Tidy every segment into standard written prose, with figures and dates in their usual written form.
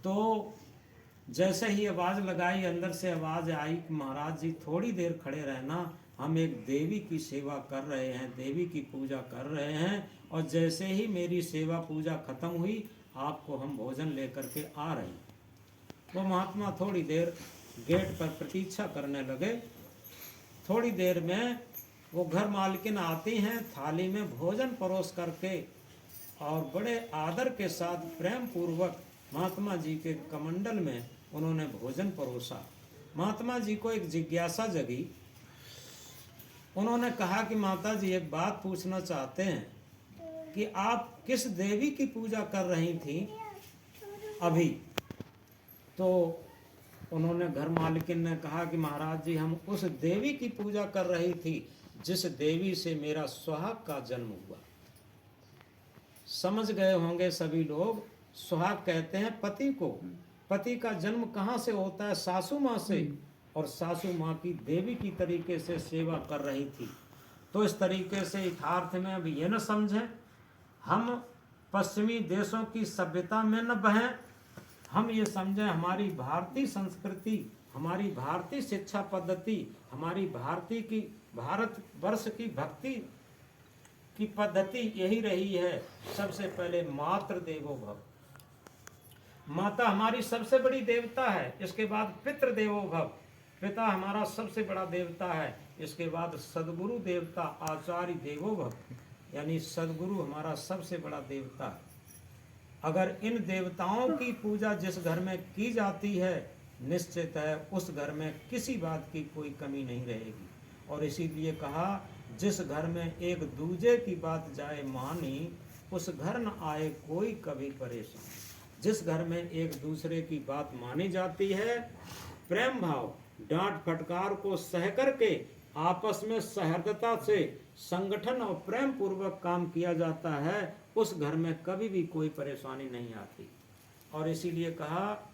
तो जैसे ही आवाज़ लगाई, अंदर से आवाज़ आई कि महाराज जी थोड़ी देर खड़े रहना, हम एक देवी की सेवा कर रहे हैं, देवी की पूजा कर रहे हैं, और जैसे ही मेरी सेवा पूजा खत्म हुई आपको हम भोजन लेकर के आ रहे हैं। वो महात्मा थोड़ी देर गेट पर प्रतीक्षा करने लगे। थोड़ी देर में वो घर मालकिन आती हैं, थाली में भोजन परोस करके और बड़े आदर के साथ प्रेम पूर्वक महात्मा जी के कमंडल में उन्होंने भोजन परोसा। महात्मा जी को एक जिज्ञासा जगी। उन्होंने कहा कि माता जी एक बात पूछना चाहते हैं कि आप किस देवी की पूजा कर रही थी अभी? तो उन्होंने घर मालकिन ने कहा कि महाराज जी हम उस देवी की पूजा कर रही थी जिस देवी से मेरा सुहाग का जन्म हुआ। समझ गए होंगे सभी लोग, सुहाग कहते हैं पति को। पति का जन्म कहाँ से होता है? सासू माँ से। और सासू माँ की देवी की तरीके से सेवा कर रही थी। तो इस तरीके से यथार्थ में अब ये न समझें हम पश्चिमी देशों की सभ्यता में न बहें, हम ये समझें हमारी भारतीय संस्कृति, हमारी भारतीय शिक्षा पद्धति, हमारी भारत वर्ष की भक्ति की पद्धति यही रही है। सबसे पहले मातृ देवो भव, माता हमारी सबसे बड़ी देवता है। इसके बाद पितृ देवो भव, पिता हमारा सबसे बड़ा देवता है। इसके बाद सदगुरु देवता आचार्य देवो भव, यानी सदगुरु हमारा सबसे बड़ा देवता है। अगर इन देवताओं की पूजा जिस घर में की जाती है, निश्चित है उस घर में किसी बात की कोई कमी नहीं रहेगी। और इसीलिए कहा जिस घर में एक दूजे की बात जाए मानी, उस घर न आए कोई कभी परेशान। जिस घर में एक दूसरे की बात मानी जाती है, प्रेम भाव डांट फटकार को सह करके आपस में सहृदयता से संगठन और प्रेम पूर्वक काम किया जाता है, उस घर में कभी भी कोई परेशानी नहीं आती। और इसीलिए कहा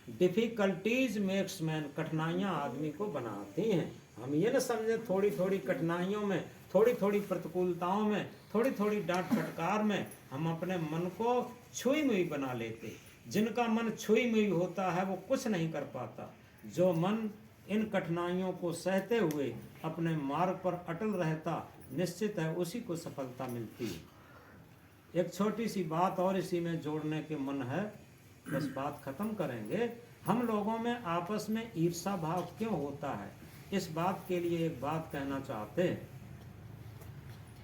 डिफिकल्टीज मेक्स मैन, कठिनाइयाँ आदमी को बनाती हैं। हम ये न समझे थोड़ी थोड़ी कठिनाइयों में, थोड़ी थोड़ी प्रतिकूलताओं में, थोड़ी थोड़ी डांट फटकार में हम अपने मन को छुई मुई बना लेते। जिनका मन छुई मुई होता है वो कुछ नहीं कर पाता। जो मन इन कठिनाइयों को सहते हुए अपने मार्ग पर अटल रहता, निश्चित है उसी को सफलता मिलती है। एक छोटी सी बात और इसी में जोड़ने के मन है, बस बात खत्म करेंगे। हम लोगों में आपस में ईर्षा भाव क्यों होता है, इस बात के लिए एक बात कहना चाहते हैं।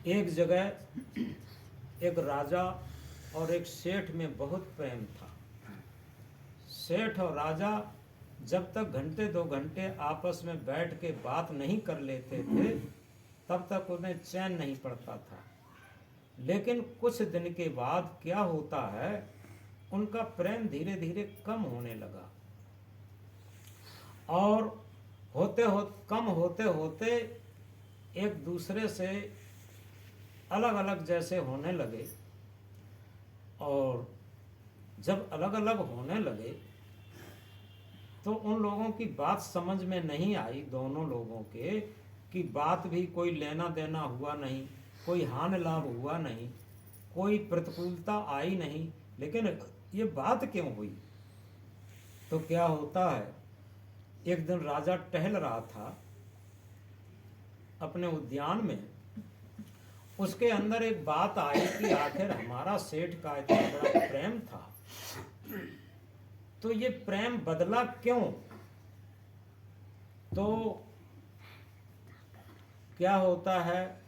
एक जगह एक राजा और एक सेठ में बहुत प्रेम था। सेठ और राजा जब तक घंटे 2 घंटे आपस में बैठ के बात नहीं कर लेते थे, तब तक उन्हें चैन नहीं पड़ता था। लेकिन कुछ दिन के बाद क्या होता है, उनका प्रेम धीरे धीरे कम होने लगा। और कम होते होते एक दूसरे से अलग अलग जैसे होने लगे। और जब अलग अलग होने लगे तो उन लोगों की बात समझ में नहीं आई, दोनों लोगों के, कि बात भी कोई लेना देना हुआ नहीं, कोई हानि लाभ हुआ नहीं, कोई प्रतिकूलता आई नहीं, लेकिन ये बात क्यों हुई? तो क्या होता है, एक दिन राजा टहल रहा था अपने उद्यान में। उसके अंदर एक बात आई कि आखिर हमारा सेठ का इतना बड़ा प्रेम था, तो ये प्रेम बदला क्यों? तो क्या होता है,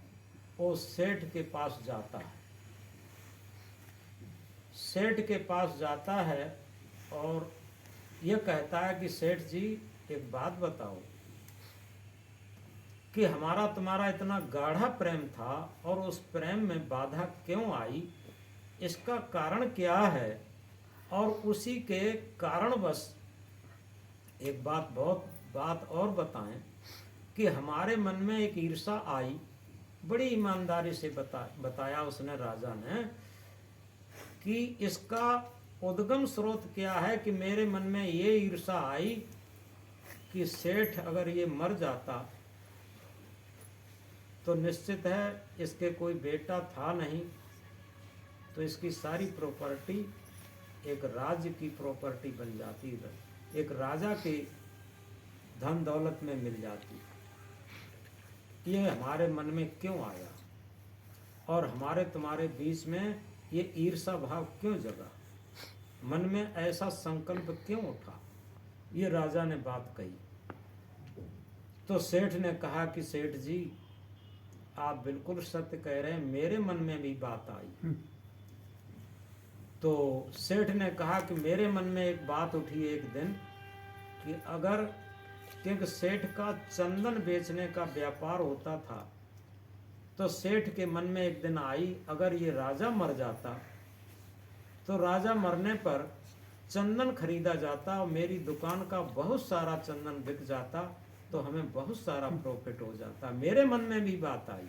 वो सेठ के पास जाता है। सेठ के पास जाता है और ये कहता है कि सेठ जी एक बात बताओ कि हमारा तुम्हारा इतना गाढ़ा प्रेम था और उस प्रेम में बाधा क्यों आई, इसका कारण क्या है? और उसी के कारणवश एक बात और बताएं कि हमारे मन में एक ईर्षा आई। बड़ी ईमानदारी से बताया उसने, राजा ने, कि इसका उद्गम स्रोत क्या है कि मेरे मन में ये ईर्षा आई कि सेठ अगर ये मर जाता तो निश्चित है इसके कोई बेटा था नहीं, तो इसकी सारी प्रॉपर्टी एक राज्य की प्रॉपर्टी बन जाती है, एक राजा के धन दौलत में मिल जाती। ये हमारे मन में क्यों आया और हमारे तुम्हारे बीच में ये ईर्षा भाव क्यों जगा, मन में ऐसा संकल्प क्यों उठा? ये राजा ने बात कही। तो सेठ ने कहा कि सेठ जी आप बिल्कुल सत्य कह रहे हैं, मेरे मन में भी बात आई। तो सेठ ने कहा कि मेरे मन में एक बात उठी एक दिन कि अगर, क्योंकि सेठ का चंदन बेचने का व्यापार होता था, तो सेठ के मन में एक दिन आई अगर ये राजा मर जाता तो राजा मरने पर चंदन खरीदा जाता और मेरी दुकान का बहुत सारा चंदन बिक जाता तो हमें बहुत सारा प्रॉफिट हो जाता। मेरे मन में भी बात आई।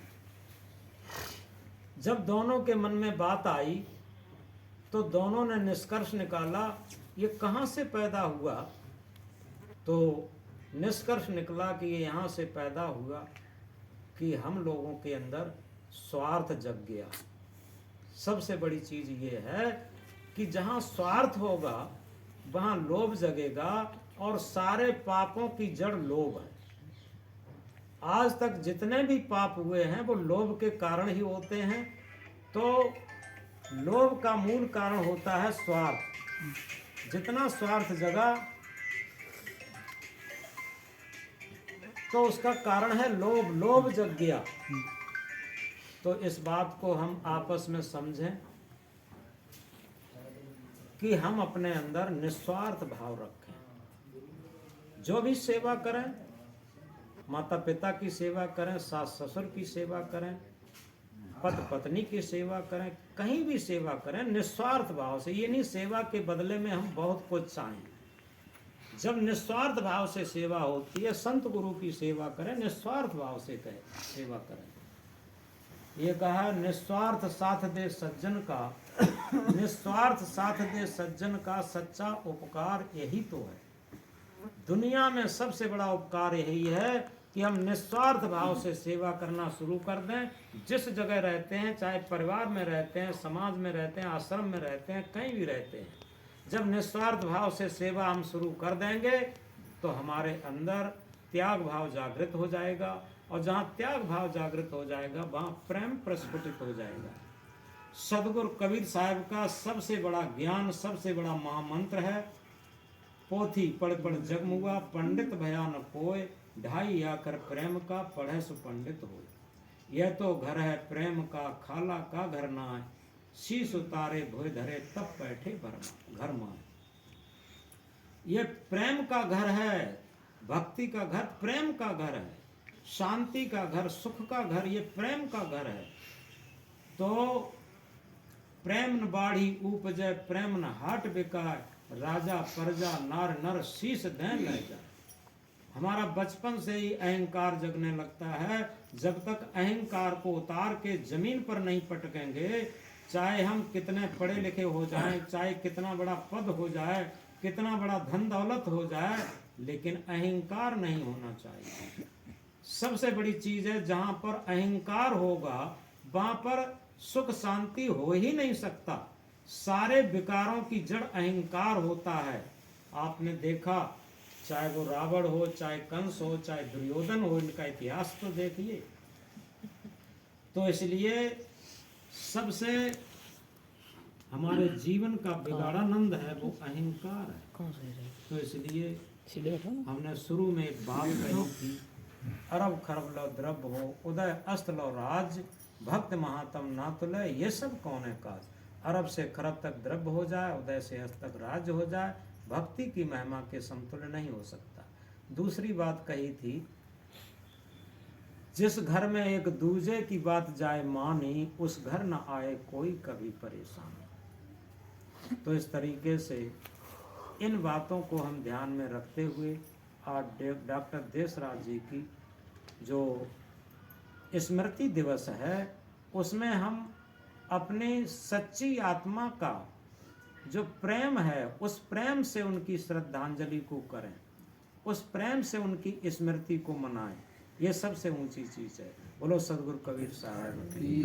जब दोनों के मन में बात आई तो दोनों ने निष्कर्ष निकाला ये कहाँ से पैदा हुआ। तो निष्कर्ष निकला कि ये यहाँ से पैदा हुआ कि हम लोगों के अंदर स्वार्थ जग गया। सबसे बड़ी चीज ये है कि जहाँ स्वार्थ होगा वहाँ लोभ जगेगा और सारे पापों की जड़ लोभ है। आज तक जितने भी पाप हुए हैं वो लोभ के कारण ही होते हैं। तो लोभ का मूल कारण होता है स्वार्थ। जितना स्वार्थ जगा तो उसका कारण है लोभ। लोभ जग गया। तो इस बात को हम आपस में समझें कि हम अपने अंदर निस्वार्थ भाव रखें। जो भी सेवा करें, माता पिता की सेवा करें, सास ससुर की सेवा करें, पति पत्नी की सेवा करें, कहीं भी सेवा करें निस्वार्थ भाव से। ये नहीं सेवा के बदले में हम बहुत कुछ चाहें। जब निस्वार्थ भाव से सेवा होती है, संत गुरु की सेवा करें, निस्वार्थ भाव से सेवा करें। ये कहा निस्वार्थ साथ दे सज्जन का, निस्वार्थ साथ दे सज्जन का सच्चा उपकार यही तो है। दुनिया में सबसे बड़ा उपकार यही है कि हम निस्वार्थ भाव से सेवा करना शुरू कर दें। जिस जगह रहते हैं, चाहे परिवार में रहते हैं, समाज में रहते हैं, आश्रम में रहते हैं, कहीं भी रहते हैं, जब निस्वार्थ भाव से सेवा हम शुरू कर देंगे तो हमारे अंदर त्याग भाव जागृत हो जाएगा। और जहाँ त्याग भाव जागृत हो जाएगा वहाँ प्रेम प्रस्फुटित हो जाएगा। सदगुरु कबीर साहब का सबसे बड़ा ज्ञान, सबसे बड़ा महामंत्र है, पोथी पढ़ पढ़ जगमुआ पंडित भया न कोय, ढाई आकर प्रेम का पढ़े सु पंडित हो। यह तो घर है प्रेम का, खाला का घर ना है, शीश उतारे भोय धरे तब बैठे घर माए। ये प्रेम का घर है, भक्ति का घर प्रेम का घर है, शांति का घर, सुख का घर, ये प्रेम का घर है। तो प्रेम न बाढ़ी उपजय, प्रेम न हाट बिकाय, राजा प्रजा नार नर शीश दें ले जाए। हमारा बचपन से ही अहंकार जगने लगता है। जब तक अहंकार को उतार के जमीन पर नहीं पटकेंगे, चाहे हम कितने पढ़े लिखे हो जाएं, चाहे कितना बड़ा पद हो जाए, कितना बड़ा धन दौलत हो जाए, लेकिन अहंकार नहीं होना चाहिए। सबसे बड़ी चीज है, जहां पर अहंकार होगा वहां पर सुख शांति हो ही नहीं सकता। सारे विकारों की जड़ अहंकार होता है। आपने देखा, चाहे वो रावण हो, चाहे कंस हो, चाहे दुर्योधन हो, इनका इतिहास तो देखिए। तो इसलिए सबसे हमारे जीवन का बिगाड़ानंद है वो अहंकार है। तो इसलिए हमने शुरू में एक बात कही थी, अरब खरब लो द्रव्य हो, उदय अस्त लो राज, भक्त महात्म ना तुले, ये सब कौन है काज। अरब से खरब तक द्रव्य हो जाए, उदय से अस्त तक राज्य हो जाए, भक्ति की महिमा के समतुल्य नहीं हो सकता। दूसरी बात कही थी, जिस घर में एक दूजे की बात जाए मानी, उस घर न आए कोई कभी परेशान। तो इस तरीके से इन बातों को हम ध्यान में रखते हुए आज डॉक्टर देशराज जी की जो स्मृति दिवस है उसमें हम अपनी सच्ची आत्मा का जो प्रेम है, उस प्रेम से उनकी श्रद्धांजलि को करें, उस प्रेम से उनकी स्मृति को मनाएं। ये सबसे ऊंची चीज है। बोलो सदगुरु कबीर साहब की।